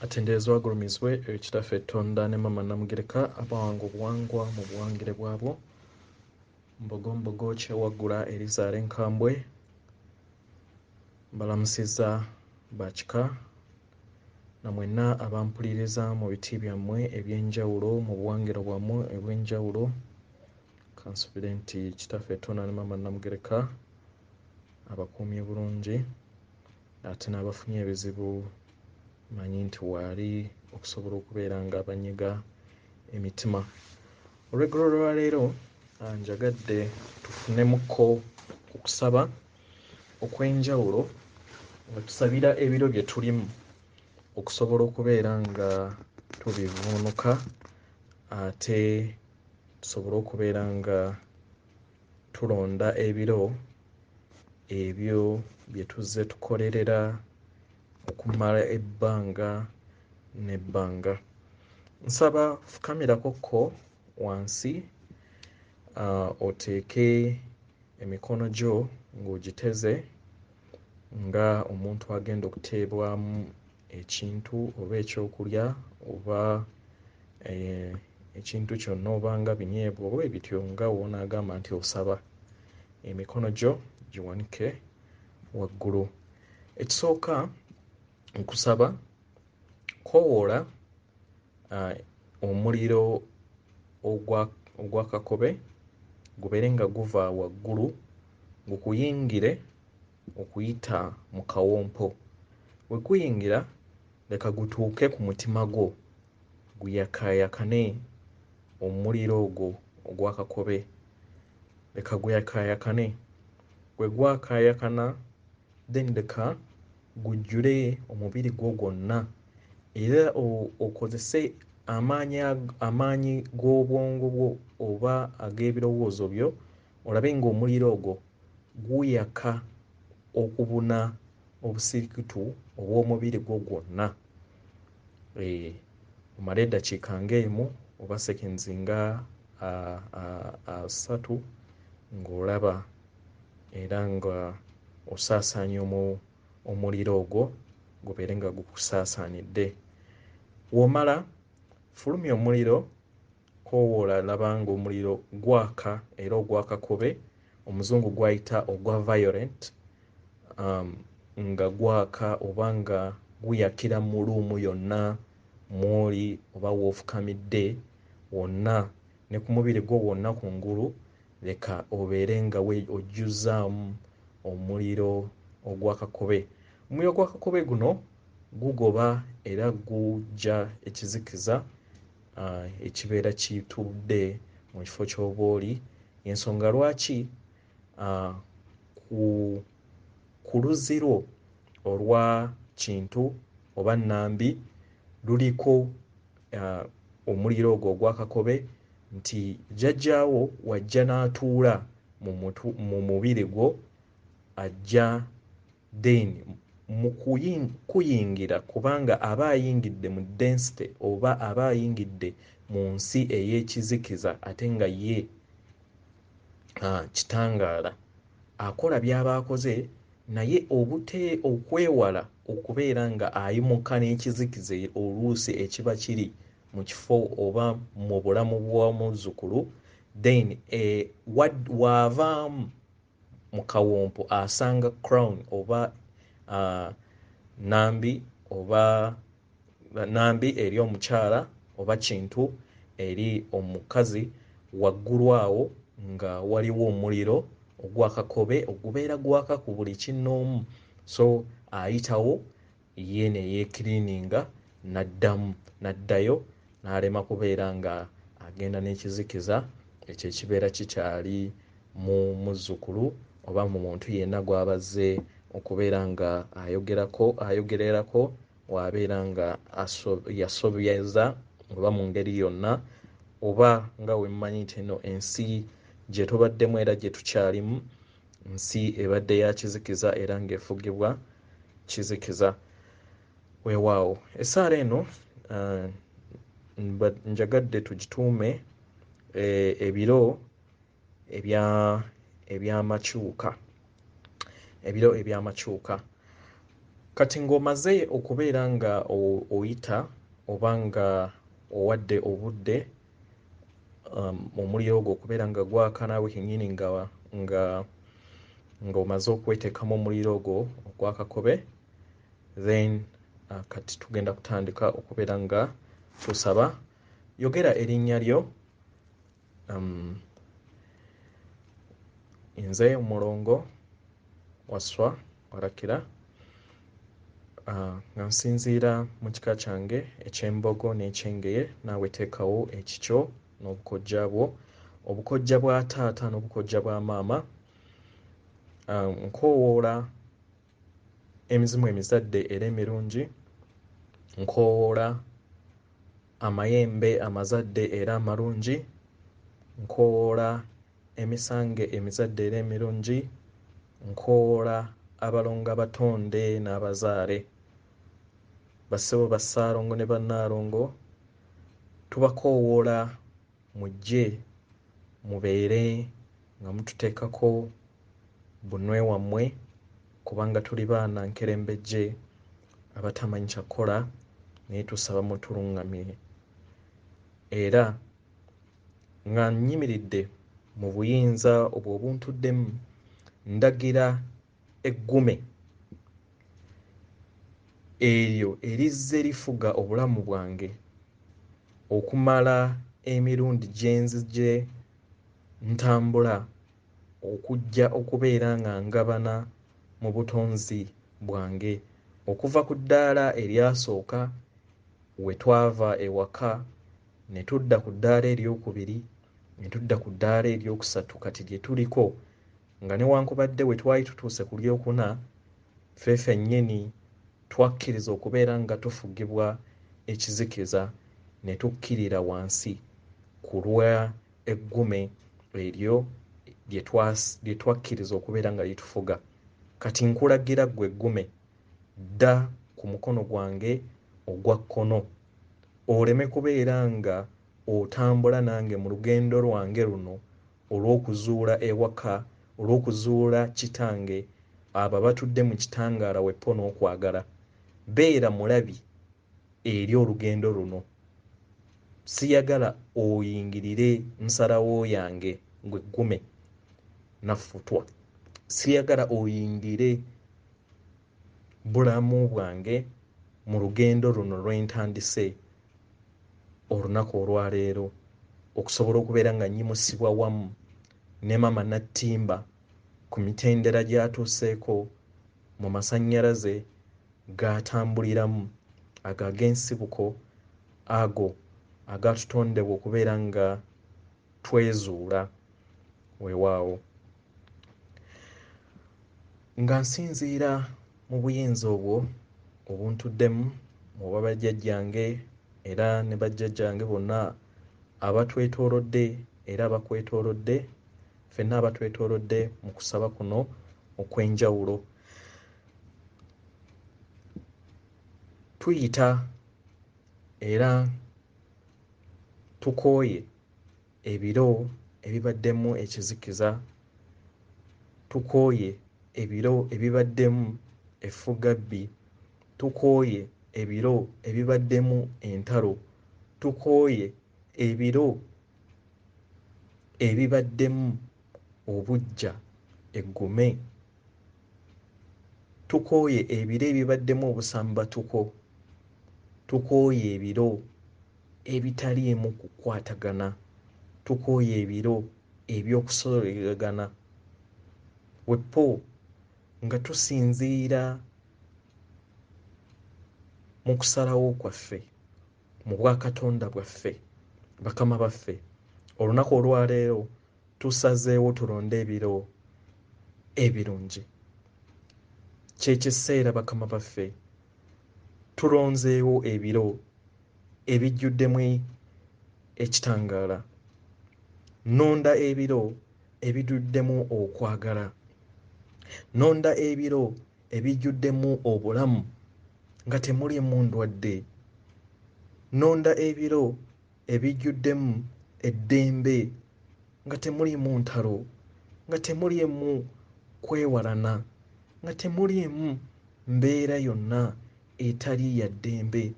Atenderezwa agulumizibwe ekitaffe Tonda ne Mama Namugereka abawanga obuwangwa mu buwangire bwabwo mbogo kyewaggula Elizaale Nkambwe mbalamusizza bakika na mwenna abampuliriza mu biti byammwe eby'enjawulo mu buwangiro bwammwe ebw'enjawulo kansubire nti kitaffe Tonda ne Mama Namugereka abakuumye bulungi ate n'abafunye ebizibu manyi nti waali okusobola okubeera nga abanyiga emitima. Olweggulo lwa leero njagadde tufunemukko okusaba okw'enjawulo nga tusabira ebiro bye tulimu okusobola okubeera nga tubivuunuka ate tusobole okubeera nga tulonda ebiro ebyo bye tuzze tukolerera okumala ebbanga n'ebbanga. Nsaba fukamirakkokko wansi oteeke emikono gyo ng'ogiteze nga omuntu agenda okuteebwamu ekintu oba ekyokulya oba ekintu kyonna oba nga binyeebwa oba ebityo nga w'onaagamba nti osaba. Emikono gyo giwanike waggulu. Ekisooka nkusaba koowoola omuliro ogwa kakobe gubeere nga guva waggulu gukuyingire okuyita mu kawompo. We guyingira leka gutuuke ku mutima gwo guyakaayakane omuliro ogwo ogwa kakobe. Leka guyakaayakane. Bwe gwakaayakana then leka gujjule omubiri gwo gwonna era okozese amaanyi g'obwongo bwo oba ag'ebirowoozo byo olabe ng'omuliro ogwo guyaka okubuna obusirikitu obw'omubiri gwo gwonna. Omale eddakiika ng'emu oba seconds nga 3 ng'olaba era nga osaasaanya omuliro ogwo gubeere nga gukusaasaanidde. W'omala fulumya omuliro, koowoola laba ng'omuliro gwaka era ogwa kakobe, Omuzungu gwayita ogwa violent, nga gwaka oba nga guyakira mu luumu yonna mw'oli oba w'ofukamidde wonna ne ku mubiri gwo wonna kungulu leka obeere nga ojjuzzaamu omuliro ogwa kakobe. Omuliro gwa kakobe guno gugoba era guggya ekizikiza ekibeera kitudde mu kifo ky'oba oli. Y'ensonga lwaki ku luzzi lwo olwa Kintu oba Nnambi luliko omuliro ogwo ogwa kakobe nti jjajjaawo wajja n'atuula mu mubiri gwo ajja then mu kuyingira kubanga aba ayingidde mu density oba aba ayingidde mu nsi ey'ekizikiza ate nga ye kitangaala akola by'aba akoze naye okwewala okubeera nga ayimuka n'ekizikiza oluusi ekiba kiri mu kifo oba mu bulamu bw'omuzzukulu then w'avaamu mu kawompo asanga crown oba Nnambi eri omukyala oba Kintu eri omukazi waggulu awo nga waliwo omuliro ogwa kakobe ogubeera gwaka ku buli kinnoomu, so ayitawo ye ne yeekiriininga n'addayo n'alema kubeera nga agenda n'ekizikiza ekyo ekibeera kikyali mu muzzukulu oba mu muntu yenna gw'abazze okubeera nga ayogererako w'abeera nga yasobyeza oba mu ngeri yonna oba nga we mmanyi nti eno ensi gye tubaddemu era gye tukyalimu nsi ebadde ya kizikiza era ng'efugibwa kizikiza. Weewaawo essaala eno njagadde tugituume ebiro eby'amakyuka. Ebiro eby'amakyuka kati ng'omaze okubeera nga oyita oba nga owadde obudde omuliro ogwo okubeera nga gwaka naawe kennyini ng'omaze okweteekamu omuliro ogwo ogwa kakobe, then kati tugenda kutandika okubeera nga tusaba. Yogera erinnya lyo. Nze Mulongo Wasswa Warakira, nga nsinziira mu kika kyange eky'Embogo n'Ekyengeye. Naawe teekawo ekikyo n'obukojja bwo, obukojja bwa taata n'obukojja bwa maama. Nkoowoola emizimu emizadde era emirungi, nkoowoola amayembe amazadde era amalungi, nkoowoola emisange emizadde era emirungi, nkoowoola abalongo abatonde n'abazaale, bassebo bassaalongo ne bannaalongo. Tubakoowoola mujje mubeere nga mututeekako bunwe wammwe, kubanga tuli baana nkerembejje abatamanyi kyakukola, naye tusaba mutuluŋŋamye. Era nga nnyimiridde mu buyinza obwo obuntuddemu, ndagira eggume eryo erizze lifuga obulamu bwange okumala emirundi gye nzije ntambula okujja okubeera nga ngabana mu butonzi bwange, okuva ku ddaala eryasooka we twava ewaka ne tudda ku ddaala eryokubiri, ne tudda ku ddaala eryokusatu, kati lye tuliko, nga newankubadde we twali tutuuse ku lyokuna, ffe ffennyini twakkiriza okubeera nga tufugibwa ekizikiza ne tukkirira wansi ku lwa eggume eryo lye twakkiriza okubeera nga litufuga. Kati nkulagira ggwe eggume, dda ku mukono gwange ogwa kkono, oleme kubeera nga otambula nange mu lugendo lwange luno olw'okuzuula ewaka, olw'okuzuula kitange, abo abatudde mu kitangaala weppo n'okwagala. Beera mulabi eri olugendo luno. Siyagala oyingirire nsalawo yange ggwe eggume naffutwa. Siyagala oyingire bulamu bwange mu lugendo luno lwe ntandise olunaku olwaleero, okusobola okubeera nga nnyimusibwa wamu ne Mama Nattimba ku mitendera gy'atuuseeko mu masannyalaze g'atambuliramu, ago ag'ensibuko, ago agatutondebwa okubeera nga twezuula weewaawo. Nga nsinziira mu buyinza obwo obuntuddemu oba bajjajjange era ne bajjajjange bonna abatwetoolodde era abakwetoolodde, ffenna abatwetoolodde mu kusaba kuno okw'enjawulo. Tuyita era tukooye ebiro ebibaddemu ekizikiza, tukooye ebiro ebibaddemu effugabbi, tukooye ebiro ebibaddemu entalo, tukooye ebiro ebibaddemu obuggya, eggume, tukooye ebiro ebibaddemu obusambatuko, tukooye ebiro ebitaliimu kukwatagana, tukooye ebiro eby'okusolagana, weppo nga tusinziira mu kusalawo kwaffe mu bwakatonda bwaffe, bakama baffe. Olunaku olwaleero tusazeewo tulonde ebiro ebirungi. Kye kiseera bakama baffe tulonzeewo ebiro ebijjuddemu ekitangaala. Nnonda ebiro ebijjuddemu okwagala. Nnonda ebiro ebijjuddemu obulamu nga temuliimu ndwadde. Nnonda ebiro ebijjuddemu eddembe nga temuliimu ntalo, nga temuliimu kwewalana, nga temuliimu mbeera yonna etali ya ddembe.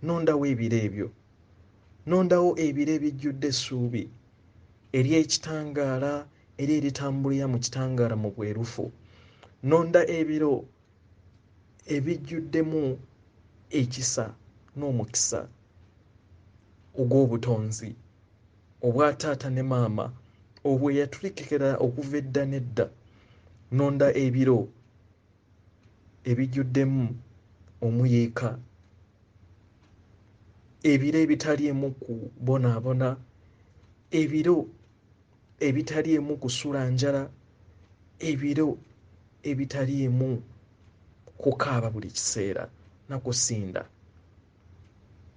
Nondawo ebiro ebyo, nondawo ebiro ebijjudde essuubi ery'ekitangaala era eritambulira mu kitangaala mu bwerufu. Nonda ebiro ebijjuddemu ekisa n'omukisa ogw'obutonzi obwa taata ne maama obwe yatulikekera okuva edda n'edda. Nonda ebiro ebijjuddemu omuyeeka, ebiro ebitaliimu kubonaabona, ebiro ebitaliimu kusula njala, ebiro ebitaliimu kukaaba buli kiseera na kusinda.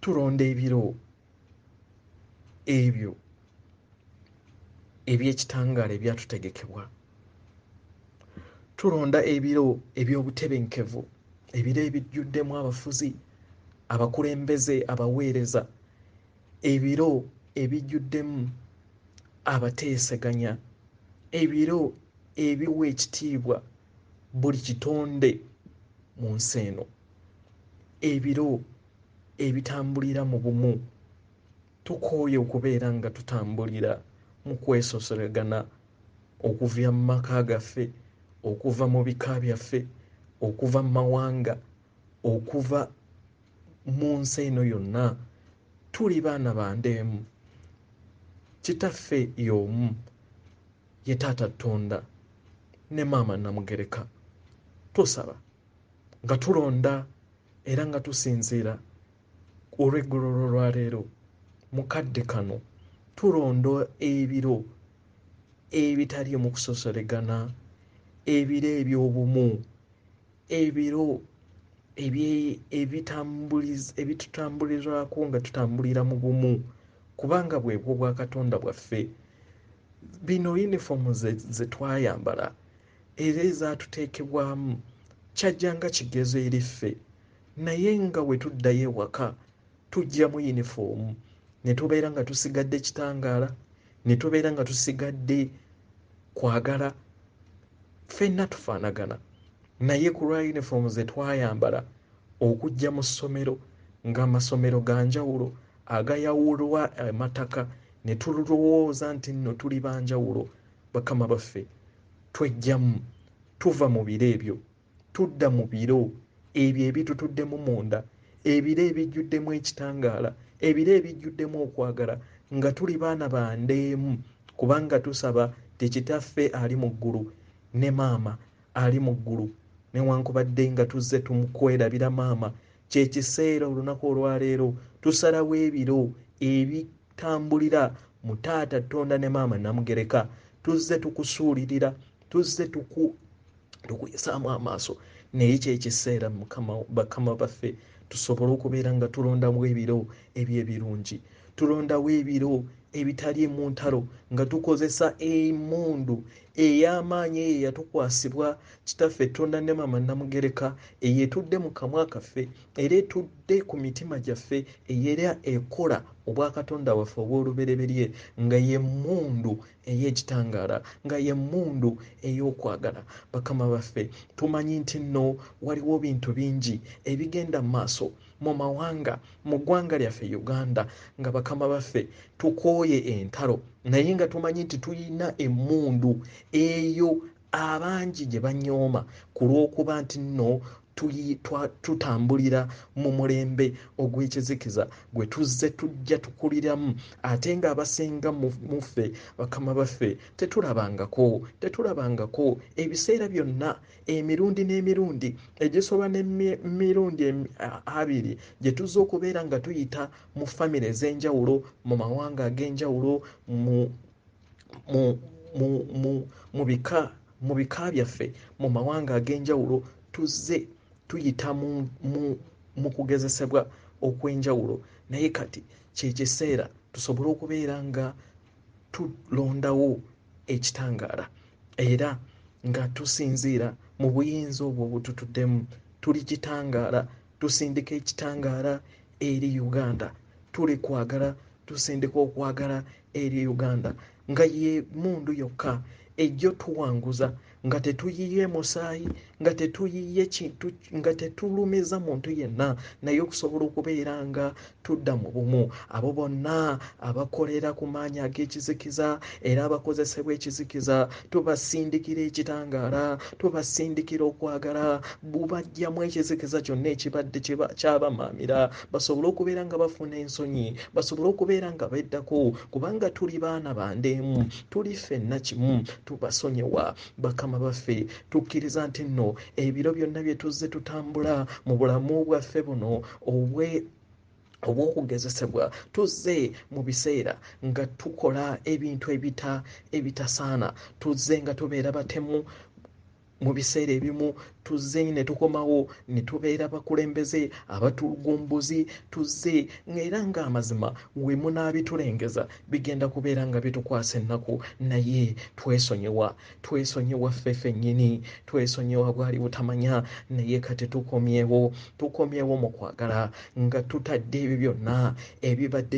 Tulonda ebiro ebyo eby'ekitangaala ebyatutegekebwa. Tulonda ebiro eby'obutebenkevu, ebiro ebijjuddemu abafuzi, abakulembeze, abaweereza, ebiro ebijjuddemu abateeseganya, ebiro ebiwa ekitiibwa buli kitonde mu nsi eno, ebiro ebitambulira mu bumu. Tukooye okubeera nga tutambulira mu kwesosolagana okuva mu maka gaffe, okuva mu bika byaffe, okuva mu mawanga, okuva mu nsi eno yonna. Tuli baana ba ndeemu. Kitaffe y'omu, ye Taata Katonda ne Maama Namugereka. Tusaba nga tulonda era nga tusinziira olw'eggulo lw'olwaleero mu kadde kano. Tulonda ebiro ebitali mu kusosolegana, ebiro eby'obumu, ebiro ebitutambulizaako nga tutambulira mu bumu, kubanga bwebwo bwa Katonda bwaffe. Bino yunifoomu ze twayambala era ezaatuteekebwamu kyajjanga kigezo eri ffe, naye nga bwe tuddayo ewaka tujjamu yunifoomu ne tubeera nga tusigadde kitangaala, ne tubeera nga tusigadde kwagala. Ffenna tufaanagana, naye ku lwa yunifoomu ze twayambala okujja mu ssomero ng'amasomero ga njawulo agayawulwa amataka, ne tulowooza nti nno tuli ba njawulo. Bakama baffe, twejjamu, tuva mu biro ebyo, tudda mu biro ebyo ebitutuddemu munda, ebiro ebijjuddemu ekitangaala, ebiro ebijjuddemu okwagala, nga tuli baana ba ndeemu, kubanga tusaba ti Kitaffe ali mu ggulu ne Maama ali mu ggulu. Newankubadde nga tuzze tumukwerabira Maama, kye kiseera olunaku olwaleero tusalawo ebiro ebitambulira mu Taata Katonda ne Maama Namugereka. Tuzze tukusuulirira, tuzze tukuyisaamu amaaso, naye kyekiseera bakama baffe tusobole okubeera nga tulondamu ebiro eby'ebirungi, tulondawo ebiro ebitali mu ntalo, nga tukozesa emmundu ey'amaanyi eyo eyatukwasibwa Kitaffe Katonda ne Maama Namugereka, eyetudde mu kamwa kaffe era etudde ku mitima gyaffe, era ekola obwa Katonda waffe obw'olubereberye, nga ye mmundu ey'ekitangaala, nga ye mmundu ey'okwagala. Bakama baffe, tumanyi nti nno waliwo bintu bingi ebigenda mu maaso mu mawanga, mu ggwanga lyaffe Uganda, nga bakama baffe tukooye entalo, naye nga tumanyi nti tuyina emmundu eyo abangi gye banyooma ku lw'okuba nti nno tutambulira mu mulembe ogw'ekizikiza gwe tuzze tujja tukuliramu, ate ng'abasinga mu ffe bakama baffe tetulabangako ebiseera byonna, emirundi n'emirundi egisoba n'emirundi 2 gye tuzze okubeera nga tuyita mu famire ez'enjawulo, mu mawanga ag'enjawulo, mu bika byaffe, mu mawanga ag'enjawulo, tuzze tuyita mu kugezesebwa okw'enjawulo. Naye kati kye kiseera tusobole okubeera nga tulondawo ekitangaala era nga tusinziira mu buyinza obwo obututuddemu. Tuli kitangaala, tusindika ekitangaala eri Uganda. Tuli kwagala, tusindika okwagala eri Uganda, nga ye mmundu yokka ejjo tuwanguza, nga tetuyiye musaayi, nga tetuyiye kintu nga tetulumiza muntu yenna naye okusobola okubeera nga tudda mu bumu. Abo bonna abakolera ku maanyi ag'ekizikiza era abakozesebwa ekizikiza tubasindikira ekitangaala, tubasindikira okwagala bubajjamu ekizikiza kyonna ekibadde kyabamaamira basobole okubeera nga bafuna ensonyi, basobole okubeera nga beddako, kubanga tuli baana ba ndeemu, tuli ffenna kimu, tubasonyiwa bakama baffe. Tukkiriza nti nno ebiro byonna bye tuzze tutambula mu bulamu bwaffe buno obw'okugezesebwa tuzze mu biseera nga tukola ebintu ebitasaana, tuzze nga tubeera batemu mu biseera ebimu, tuzze ne tukomawo ne tubeera bakulembeze abatugumbuzi, tuzze ng'era ng'amazima we munaabitulengeza bigenda kubeera nga bitukwasa ennaku, naye twesonyiwa ffe ffennyini, twesonyiwa bwali butamanya, naye kati tukomyewo mu kwagala nga tutadde ebyo byonna ebibadde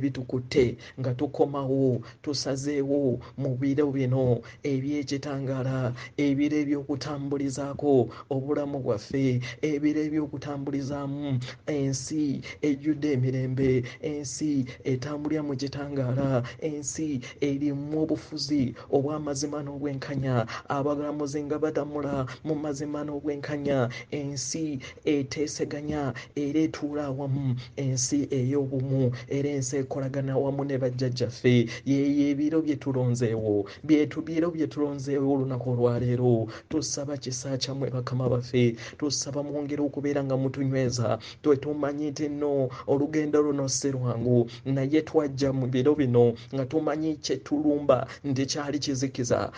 bitukutte nga tukomawo tusazeewo mu biro bino eby'ekitangaala, ebiro eby'okutambulizaako obulamu bwaffe, ebiro eby'okutambulizaamu ensi ejjudde emirembe, ensi etambulira mu kitangaala, ensi erimu obufuzi obw'amazima n'obwenkanya, abalamuzi nga batambula mu mazima n'obwenkanya, ensi eteeseganya era etuula awamu, ensi ey'obumu era ensi ekolagana awamu ne bajjajjaffe. Yeeyo ebiro bye tulonzeewo, biro bye tulonzeewo olunaku olwaleero. Tusaba kisa kyammwe bakama baffe, tusaba mwongere okubeera nga mutunyweza. Tumanyi nti nno olugendo luno si lwangu, naye twajja mu biro bino nga tumanyi kyetulumba nti kyali kizikiza,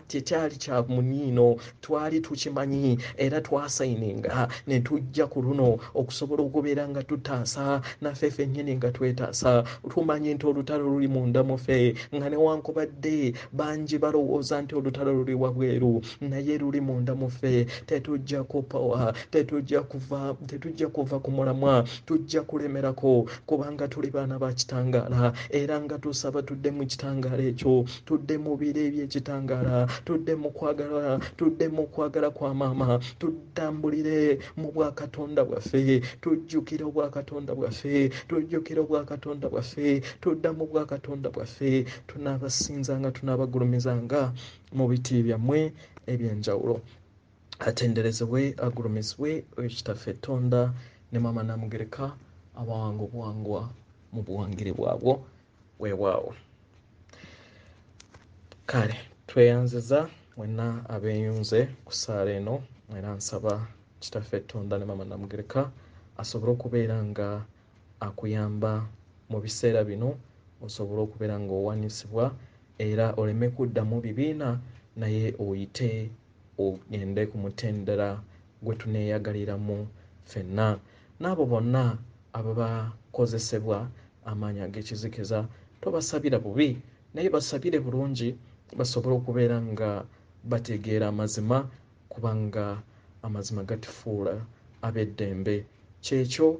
tekyali kya muniino, twali tukimanyi era twasayininga ne tujja ku luno okusobola okubeera nga tutaasa naffe ffennyini nga twetaasa. Tumanyi nti olutalo luli munda mu ffe, nga newankubadde bangi balowooza nti olutalo luli wabweru, naye luli munda mu ffe. Tetujja kupawa, tetujja kuva ku mulamwa, tujja kulemerako, kubanga tuli baana ba kitangaala era nga tusaba tudde mu kitangaala ekyo, tudde mu biro eby'ekitangaala, tudde mu kwagala kwa maama, tutambulire mu bwakatonda bwaffe, tujjukire obwakatonda bwaffe, tudda mu bwakatonda bwaffe, tunaabasinzanga, tunaabagulumizanga mu biti byammwe ebyenjawulo. Atenderezebwe, agulumizibwe ekitaffe Tonda ne Maama Namugereka abawanga obuwangwa mu buwangire bwabwo weewaawo. Kale tweyanziza mwenna abeeyunze ku ssaala eno, era nsaba kitaffe Tonda ne Maama Namugereka asobole okubeera nga akuyamba mu biseera bino, osobole okubeera nga owanisibwa era oleme kuddamu bibiina, naye oyite ogende ku mutendera gwe tuneeyagaliramu ffenna. N'abo bonna abakozesebwa amaanyi ag'ekizikiza tobasabira bubi, naye basabire bulungi, basobole okubeera nga bategeera amazima, kubanga amazima gatufuula ab'eddembe. Kyekyo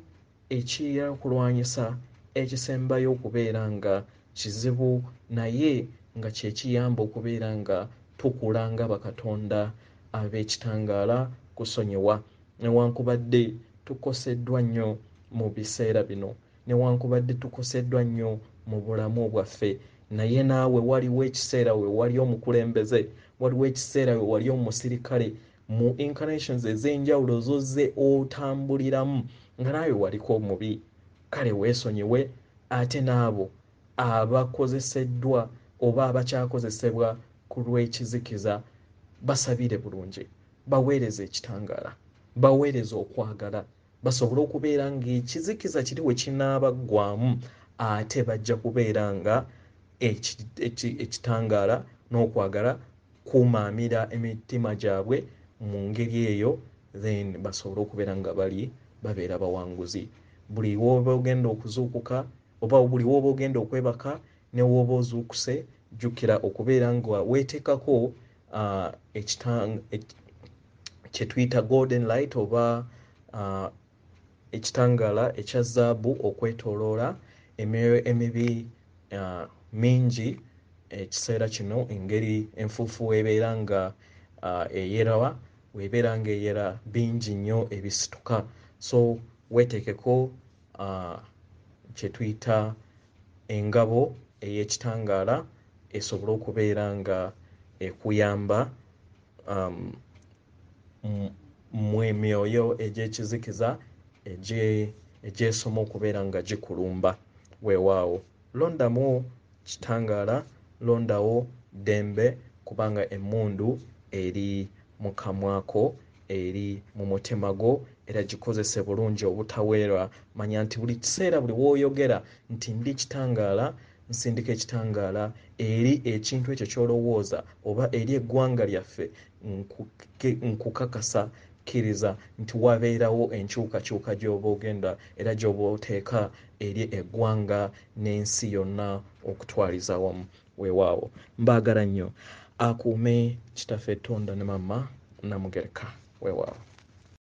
ekiyira okulwanyisa ekisembayo okubeera nga kizibu, naye nga kye kiyamba okubeera nga tukula nga bakatonda ab'ekitangaala, kusonyiwa. Newankubadde tukoseddwa nnyo mu biseera bino, newankubadde tukoseddwa nnyo mu bulamu bwaffe, naye naawe waliwo ekiseera we wali omukulembeze, waliwo ekiseera we wali omusirikale mu incarnations ez'enjawulo zozze otambuliramu nga naawe waliko omubi. Kale weesonyiwe, ate n'abo abakozeseddwa oba abakyakozesebwa ku lw'ekizikiza basabire bulungi, baweereze ekitangaala, baweereze okwagala, basobole okubeera ng'ekizikiza kiri we kinaabaggwamu, ate bajja kubeera nga ekitangaala n'okwagala kumaamira emitima gyabwe mu ngeri eyo, then basobole okubeera nga babeera bawanguzi. Buli w'oba ogenda okuzuukuka oba buli w'oba ogenda okwebaka ne w'oba ozuukuse, jjukira okubeera nga weeteekako kye tuyita golden light oba ekitangaala ekya zaabu okwetooloola emyoyo emibi mingi ekiseera kino, engeri enfuufu ebeera nga eyera webeera ng'eyera bingi nnyo ebisituka, so weeteekeko kye tuyita engabo ey'ekitangaala esobole okubeera nga ekuyamba mu emyoyo egy'ekizikiza egyesoma okubeera nga gikulumba. Weewaawo londamu kitangaala, londawo ddembe, kubanga emmundu eri mu kamwako, eri mu mutima gwo, era gikozese bulungi obutaweerwa. Manya nti buli kiseera buli w'oyogera nti ndi kitangaala, nsindika ekitangaala eri ekintu ekyo ky'olowooza oba eri eggwanga lyaffe, nkukakasa kkiriza nti wabeerawo enkyukakyuka gy'oba ogenda era gy'oba oteeka eri eggwanga n'ensi yonna okutwaliza wamu. Weewaawo mbaagala nnyo. Akuume kitaffe Tonda ne Mama Namugereka. Weewaawo.